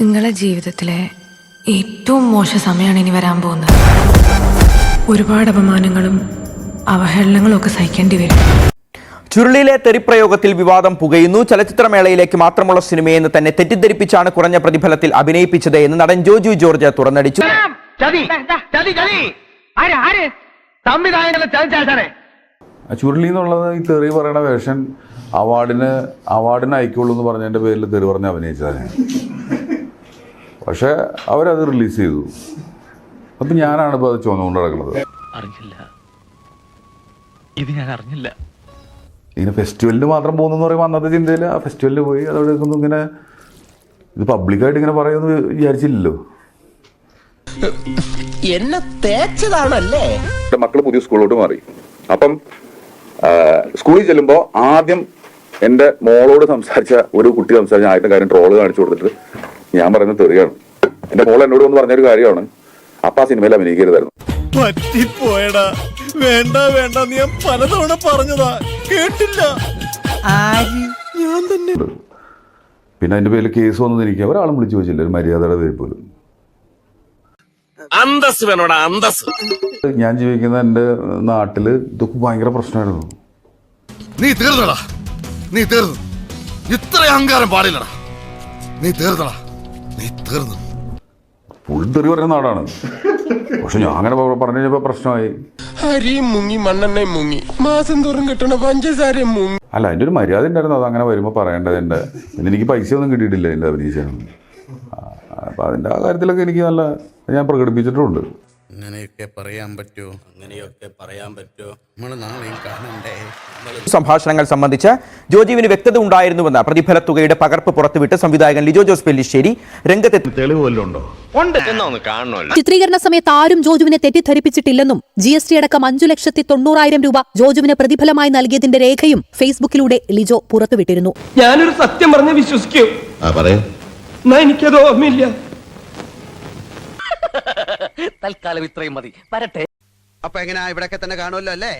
നിങ്ങളുടെ ജീവിതത്തിലെ ഏറ്റവും മോശം സമയമാണ് ഇനി വരാൻ പോകുന്നത്. ഒരുപാട് അപമാനങ്ങളും അവഹേളനങ്ങളും ഒക്കെ സഹിക്കേണ്ടി വരും. ചുരുളിയിലെ തെറിപ്രയോഗത്തിൽ വിവാദം പുകയുന്നു. ചലച്ചിത്രമേളയിലേക്ക് മാത്രമുള്ള സിനിമയെന്ന് തന്നെ തെറ്റിദ്ധരിപ്പിച്ചാണ് കുറഞ്ഞ പ്രതിഫലത്തിൽ അഭിനയിപ്പിച്ചത് എന്ന് നടൻ ജോജു ജോർജ് തുറന്നടിച്ചു. ചുരുളി എന്നുള്ളത് ഈ തെറി പറയണ വേഷൻ അവാർഡിന് അയക്കുള്ളൂ എന്ന് പറഞ്ഞതിൻ്റെ പേരിൽ തെറി പറഞ്ഞ് അഭിനയിച്ചതാണ്. പക്ഷെ അവരത് റിലീസ് ചെയ്തു. അപ്പം ഞാനാണ് ഇപ്പോൾ അത് ചുമന്നുകൊണ്ട് നടക്കുന്നത്. ഇങ്ങനെ ഫെസ്റ്റിവലിന് മാത്രം പോകുന്നു പറയുമ്പോൾ അന്നത്തെ ചിന്തയിൽ ആ ഫെസ്റ്റിവലിൽ പോയി അതവിടെ ഇങ്ങനെ ഇത് പബ്ലിക്കായിട്ട് ഇങ്ങനെ പറയുമെന്ന് വിചാരിച്ചില്ലല്ലോ. എന്നെ തേച്ചതാണല്ലേ. മക്കൾ പുതിയ സ്കൂളിലോട്ട് മാറി. അപ്പം സ്കൂളിൽ ചെല്ലുമ്പോൾ ആദ്യം എൻ്റെ മോളോട് സംസാരിച്ച ഒരു കുട്ടി സംസാരിച്ച ആദ്യത്തെ കാര്യം ട്രോള് കാണിച്ചു കൊടുത്തിട്ട് ഞാൻ പറയുന്നത് തെറിയാണ്. എൻ്റെ മോൾ എന്നോട് വന്ന് പറഞ്ഞൊരു കാര്യമാണ്, അപ്പ ആ സിനിമയിൽ അഭിനയിക്കരുതായിരുന്നു. പറ്റിപ്പോയടാ, വേണ്ട വേണ്ട ഞാൻ പലതവണ പറഞ്ഞതാ, കേട്ടില്ല. ഞാൻ തന്നെ. പിന്നെ അതിൻ്റെ പേരിൽ കേസ് വന്നത് എനിക്ക് ഒരാളും വിളിച്ചു ചോദിച്ചില്ല, ഒരു മര്യാദയുടെ പേര് പോലും. ഞാൻ ജീവിക്കുന്ന എൻ്റെ നാട്ടില് ഇതൊക്കെ ഭയങ്കര പ്രശ്നമായിരുന്നു. നീ തീർന്നടാ, നീ തീർന്നു. ഇത്ര അഹങ്കാരം പാടില്ലടാ. നീ തീർന്നടാ, നീ തീർന്നു. ഫുൾ തെറി പറയുന്ന നാടാണ്. പക്ഷെ ഞാൻ അങ്ങനെ പറഞ്ഞു കഴിഞ്ഞപ്പോ പ്രശ്നമായി. അരിയും മുങ്ങി മണ്ണെണ്ണയും മുങ്ങി മാസം തോറും കിട്ടണ പഞ്ചസാരയും മുങ്ങി. അല്ല, അതിൻ്റെ ഒരു മര്യാദ ഉണ്ടായിരുന്നു. അത് അങ്ങനെ വരുമ്പോൾ പറയേണ്ടതിൻ്റെ. എനിക്ക് പൈസ ഒന്നും കിട്ടിയിട്ടില്ല എൻ്റെ അഭിനയിച്ചാണ്. അപ്പം അതിൻ്റെ ആ കാര്യത്തിലൊക്കെ എനിക്ക് നല്ല ഞാൻ പ്രകടിപ്പിച്ചിട്ടുമുണ്ട്. അങ്ങനെയൊക്കെ പറയാൻ പറ്റുമോ? നമ്മൾ നാളെയും കാണണ്ടേ? സംഭാഷണങ്ങൾ സംബന്ധിച്ച് ജോജുവിന് വ്യക്തത ഉണ്ടായിരുന്നുവെന്ന പ്രതിഫല തുകയുടെ പകർപ്പ് പുറത്തുവിട്ട് സംവിധായകൻ ലിജോ ജോസ് പെല്ലിശ്ശേരി രംഗത്തെത്തി. തെളിവുണ്ടോ? ചിത്രീകരണ സമയത്ത് ആരും ജോജുവിനെ തെറ്റിദ്ധരിപ്പിച്ചിട്ടില്ലെന്നും GST അടക്കം 5,90,000 രൂപ ജോജുവിന് പ്രതിഫലമായി നൽകിയതിന്റെ രേഖയും ഫേസ്ബുക്കിലൂടെ ലിജോ പുറത്തുവിട്ടിരുന്നു. ഞാനൊരു സത്യം പറഞ്ഞ് വിശ്വസിക്കൂ. എനിക്കത് ഓർമ്മയില്ല. തൽക്കാലം ഇത്രയും മതി. വരട്ടെ. അപ്പൊ എങ്ങനെയാ, ഇവിടെയൊക്കെ തന്നെ കാണുമല്ലോ അല്ലേ?